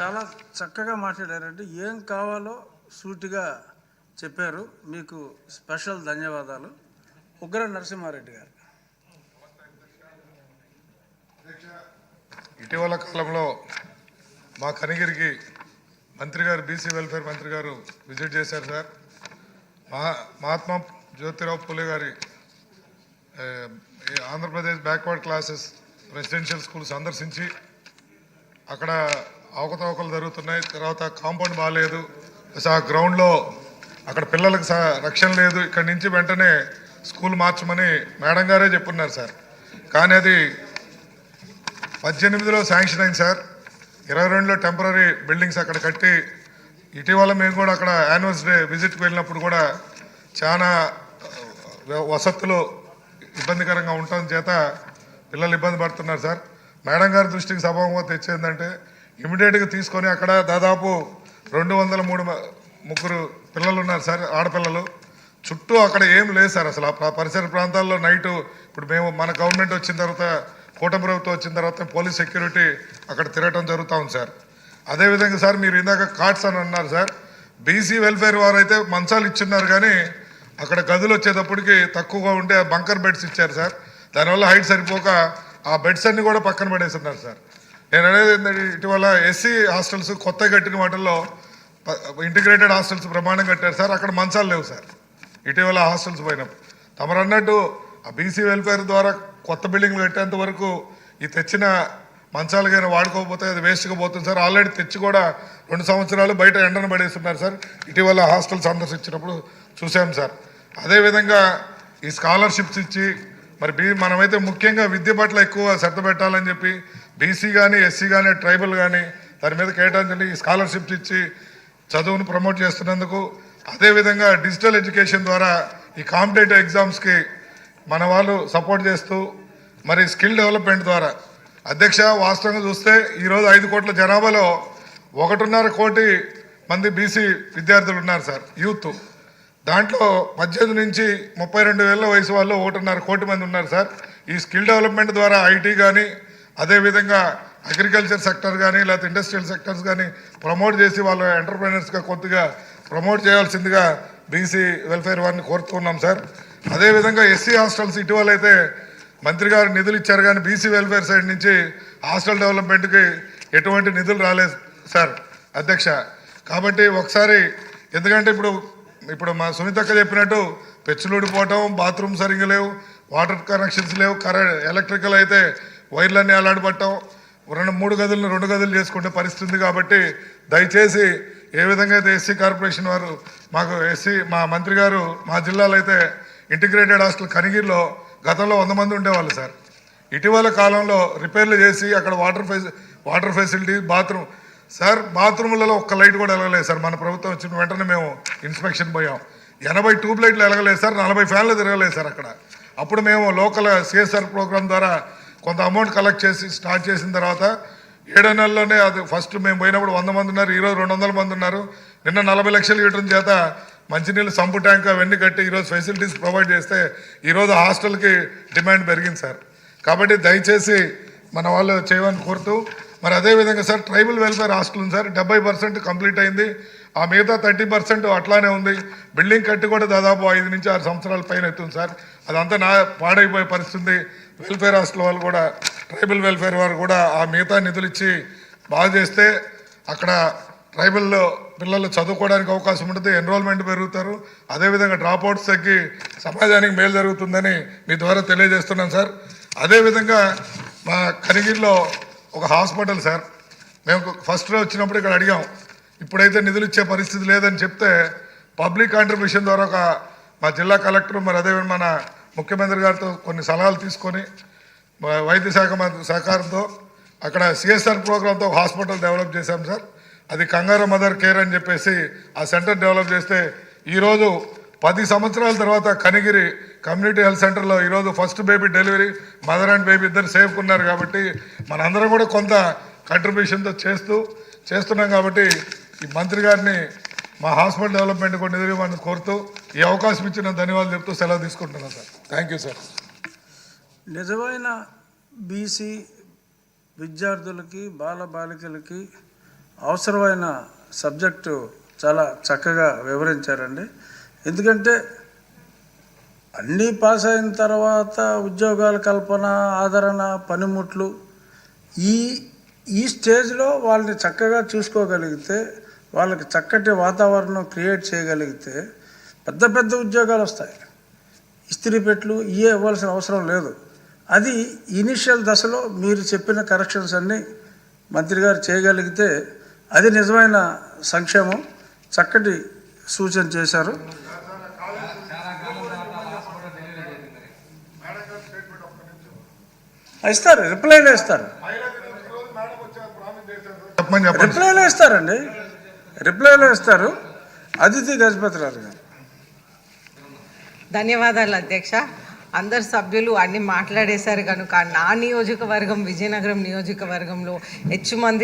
చాలా చక్కగా మాట్లాడారండి. ఏం కావాలో సూటిగా చెప్పారు. మీకు స్పెషల్ ధన్యవాదాలు. ఉగ్ర నరసింహారెడ్డి గారు. ఇటీవల కాలంలో మా కనిగిరికి మంత్రి గారు, బీసీ వెల్ఫేర్ మంత్రి గారు విజిట్ చేశారు సార్. మహాత్మా జ్యోతిరావు పూలే గారి Andhra Pradesh backward classes residential school సందర్శించి అక్కడ అవకతవకలు జరుగుతున్నాయి, తర్వాత కాంపౌండ్ బాగాలేదు, ఆ గ్రౌండ్లో అక్కడ పిల్లలకు రక్షణ లేదు, ఇక్కడి నుంచి వెంటనే స్కూల్ మార్చమని మేడం గారే చెప్పున్నారు సార్. కానీ అది 18లో శాంక్షన్ అయింది సార్. 22లో టెంపరీ బిల్డింగ్స్ అక్కడ కట్టి, ఇటీవల మేము కూడా అక్కడ యాన్యువల్ డే విజిట్కి వెళ్ళినప్పుడు కూడా చాలా వసతులు ఇబ్బందికరంగా ఉండటం చేత పిల్లలు ఇబ్బంది పడుతున్నారు సార్. మేడం గారి దృష్టికి సభాముఖంగా తెచ్చేందంటే ఇమీడియట్గా తీసుకొని అక్కడ దాదాపు 203 పిల్లలు ఉన్నారు సార్, ఆడపిల్లలు. చుట్టూ అక్కడ ఏం లేదు సార్. అసలు ఆ పరిసర ప్రాంతాల్లో నైటు ఇప్పుడు మేము మన గవర్నమెంట్ వచ్చిన తర్వాత, కూటమి ప్రభుత్వం వచ్చిన తర్వాత పోలీస్ సెక్యూరిటీ అక్కడ తిరగటం జరుగుతూ ఉంది సార్. అదేవిధంగా సార్ మీరు ఇందాక కార్డ్స్ అని అన్నారు సార్. బీసీ వెల్ఫేర్ వారు అయితే మంచాలు ఇచ్చిన్నారు, కానీ అక్కడ గదులు వచ్చేటప్పటికి తక్కువగా ఉంటే బంకర్ బెడ్స్ ఇచ్చారు సార్. దానివల్ల హైట్ సరిపోక ఆ బెడ్స్ అన్ని కూడా పక్కన పడేస్తున్నారు సార్. నేను అనేది ఏంటంటే ఇటీవల ఎస్సీ హాస్టల్స్ కొత్తగా కట్టిన వాటిల్లో ఇంటిగ్రేటెడ్ హాస్టల్స్ ప్రమాణం కట్టారు సార్. అక్కడ మంచాలు లేవు సార్. ఇటీవల హాస్టల్స్ పోయినప్పుడు తమరు అన్నట్టు ఆ బీసీ వెల్ఫేర్ ద్వారా కొత్త బిల్డింగ్లు కట్టేంత వరకు ఈ తెచ్చిన మంచాలు కానీ వాడుకోకపోతే అది వేస్ట్గా పోతుంది సార్. ఆల్రెడీ తెచ్చి కూడా 2 సంవత్సరాలు బయట ఎండను పడేస్తున్నారు సార్. ఇటీవల హాస్టల్ సందర్శించినప్పుడు చూసాం సార్. అదేవిధంగా ఈ స్కాలర్షిప్స్ ఇచ్చి మరి మనమైతే ముఖ్యంగా విద్య పట్ల ఎక్కువ శ్రద్ధ పెట్టాలని చెప్పి బీసీ కానీ, ఎస్సీ కానీ, ట్రైబల్ కానీ దాని మీద కేటాయించండి. ఈ స్కాలర్షిప్స్ ఇచ్చి చదువును ప్రమోట్ చేస్తున్నందుకు, అదేవిధంగా డిజిటల్ ఎడ్యుకేషన్ ద్వారా ఈ కాంపిటేటివ్ ఎగ్జామ్స్కి మన వాళ్ళు సపోర్ట్ చేస్తూ, మరి స్కిల్ డెవలప్మెంట్ ద్వారా అధ్యక్ష వాస్తవంగా చూస్తే ఈరోజు 5 కోట్ల జనాభాలో 1.5 కోటి మంది బీసీ విద్యార్థులు ఉన్నారు సార్, యూత్. దాంట్లో 18 నుంచి 32 ఏళ్ళ వయసు వాళ్ళు 1.5 కోటి మంది ఉన్నారు సార్. ఈ స్కిల్ డెవలప్మెంట్ ద్వారా ఐటీ కానీ, అదేవిధంగా అగ్రికల్చర్ సెక్టర్ కానీ, లేకపోతే ఇండస్ట్రియల్ సెక్టర్స్ కానీ ప్రమోట్ చేసి వాళ్ళ ఎంటర్ప్రైనర్స్గా కొద్దిగా ప్రమోట్ చేయాల్సిందిగా బీసీ వెల్ఫేర్ వారిని కోరుతున్నాం సార్. అదేవిధంగా ఎస్సీ హాస్టల్స్ ఇటీవల అయితే మంత్రి గారు నిధులు ఇచ్చారు, కానీ బీసీ వెల్ఫేర్ సైడ్ నుంచి హాస్టల్ డెవలప్మెంట్కి ఎటువంటి నిధులు రాలేదు సార్ అధ్యక్ష. కాబట్టి ఒకసారి, ఎందుకంటే ఇప్పుడు మా సునీతక్క చెప్పినట్టు పెచ్చులు ఊడిపోవటం, బాత్రూమ్ సరిగ్గా లేవు, వాటర్ కనెక్షన్స్ లేవు, ఎలక్ట్రికల్ అయితే వైర్లన్నీ అలాడబట్టడం, 3 గదులను 2 గదులు చేసుకునే పరిస్థితి ఉంది. కాబట్టి దయచేసి ఏ విధంగా అయితే ఎస్సీ కార్పొరేషన్ వారు మాకు మా మంత్రి గారు మా జిల్లాలో అయితే ఇంటిగ్రేటెడ్ హాస్టల్ కనిగిరిలో గతంలో 100 మంది ఉండేవాళ్ళు సార్. ఇటీవల కాలంలో రిపేర్లు చేసి అక్కడ వాటర్ ఫెసిలిటీ, బాత్రూమ్ సార్, బాత్రూములలో ఒక్క లైట్ కూడా వెలగలేదు సార్. మన ప్రభుత్వం వచ్చిన వెంటనే మేము ఇన్స్పెక్షన్ పోయాం. 80 ట్యూబ్ లైట్లు వెలగలేదు సార్, 40 ఫ్యాన్లు తిరగలేదు సార్ అక్కడ. అప్పుడు మేము లోకల్ సిఎస్ఆర్ ప్రోగ్రామ్ ద్వారా కొంత అమౌంట్ కలెక్ట్ చేసి స్టార్ట్ చేసిన తర్వాత 7 నెలల్లోనే అది ఫస్ట్ మేము పోయినప్పుడు 100 మంది ఉన్నారు, ఈరోజు 200 మంది ఉన్నారు. నిన్న 40 లక్షలు ఇవ్వడం చేత మంచినీళ్ళు సంపు ట్యాంక్ అవన్నీ కట్టి ఈరోజు ఫెసిలిటీస్ ప్రొవైడ్ చేస్తే ఈరోజు హాస్టల్కి డిమాండ్ పెరిగింది సార్. కాబట్టి దయచేసి మన వాళ్ళు చేయమని కోరుతూ, మరి అదేవిధంగా సార్ ట్రైబల్ వెల్ఫేర్ హాస్టల్ ఉంది సార్, 70% కంప్లీట్ అయింది. ఆ మిగతా 30% అట్లానే ఉంది. బిల్డింగ్ కట్టి కూడా దాదాపు 5 నుంచి 6 సంవత్సరాల పైన ఎత్తుంది సార్. అదంతా పాడైపోయే పరిస్థితి. వెల్ఫేర్ హాస్టల్ వాళ్ళు కూడా, ట్రైబల్ వెల్ఫేర్ వారు కూడా ఆ మిగతా నిధులు ఇచ్చి బాగా చేస్తే అక్కడ ట్రైబల్లో పిల్లలు చదువుకోవడానికి అవకాశం ఉంటుంది, ఎన్రోల్మెంట్ పెరుగుతారు, అదేవిధంగా డ్రాప్అవుట్స్ తగ్గి సమాజానికి మేలు జరుగుతుందని మీ ద్వారా తెలియజేస్తున్నాం సార్. అదేవిధంగా మా కనిగిరిలో ఒక హాస్పిటల్ సార్, మేము ఫస్ట్లో వచ్చినప్పుడు ఇక్కడ అడిగాం, ఇప్పుడైతే నిధులు ఇచ్చే పరిస్థితి లేదని చెప్తే పబ్లిక్ కాంట్రిబ్యూషన్ ద్వారా మా జిల్లా కలెక్టర్, మరి అదేవిధంగా మన ముఖ్యమంత్రి గారితో కొన్ని సలహాలు తీసుకొని వైద్య శాఖ సహకారంతో అక్కడ సిఎస్ఆర్ ప్రోగ్రాంతో హాస్పిటల్ డెవలప్ చేశాం సార్. అది కంగారు మదర్ కేర్ అని చెప్పేసి ఆ సెంటర్ డెవలప్ చేస్తే ఈరోజు 10 సంవత్సరాల తర్వాత కనిగిరి కమ్యూనిటీ హెల్త్ సెంటర్లో ఈరోజు first baby delivery, mother and baby ఇద్దరు సేఫ్గా కాబట్టి మనందరం కూడా కొంత కంట్రిబ్యూషన్తో చేస్తున్నాం. కాబట్టి ఈ మంత్రి గారిని మా హాస్పిటల్ డెవలప్మెంట్ కూడా నిధులు ఇవ్వమని కోరుతూ ఈ అవకాశం ఇచ్చిన ధన్యవాదాలు చెప్తూ సెలవు తీసుకుంటున్నాను సార్. Thank you sir. నిజమైన బీసీ విద్యార్థులకి, బాలికలకి అవసరమైన సబ్జెక్టు చాలా చక్కగా వివరించారండి. ఎందుకంటే అన్నీ పాస్ అయిన తర్వాత ఉద్యోగాల కల్పన, ఆదరణ, పనిముట్లు ఈ స్టేజ్లో వాళ్ళని చక్కగా చూసుకోగలిగితే, వాళ్ళకి చక్కటి వాతావరణం క్రియేట్ చేయగలిగితే పెద్ద పెద్ద ఉద్యోగాలు వస్తాయి. ఇస్త్రీ పెట్లు ఇవే ఇవ్వాల్సిన అవసరం లేదు. అది ఇనిషియల్ దశలో మీరు చెప్పిన కరెక్షన్స్ అన్నీ మంత్రి గారు చేయగలిగితే అది నిజమైన సంక్షేమం. చక్కటి సూచన చేశారు. ఇస్తారు, రిప్లైలో ఇస్తారు, చెప్పమని చెప్పండి. రిప్లైలో ఇస్తారండి, రిప్లైలో ఇస్తారు. అదితి గజపతిరాజు గారు. ధన్యవాదాలు అధ్యక్ష. అందరు సభ్యులు అన్ని మాట్లాడేశారు కనుక నా నియోజకవర్గం విజయనగరం నియోజకవర్గంలో మంది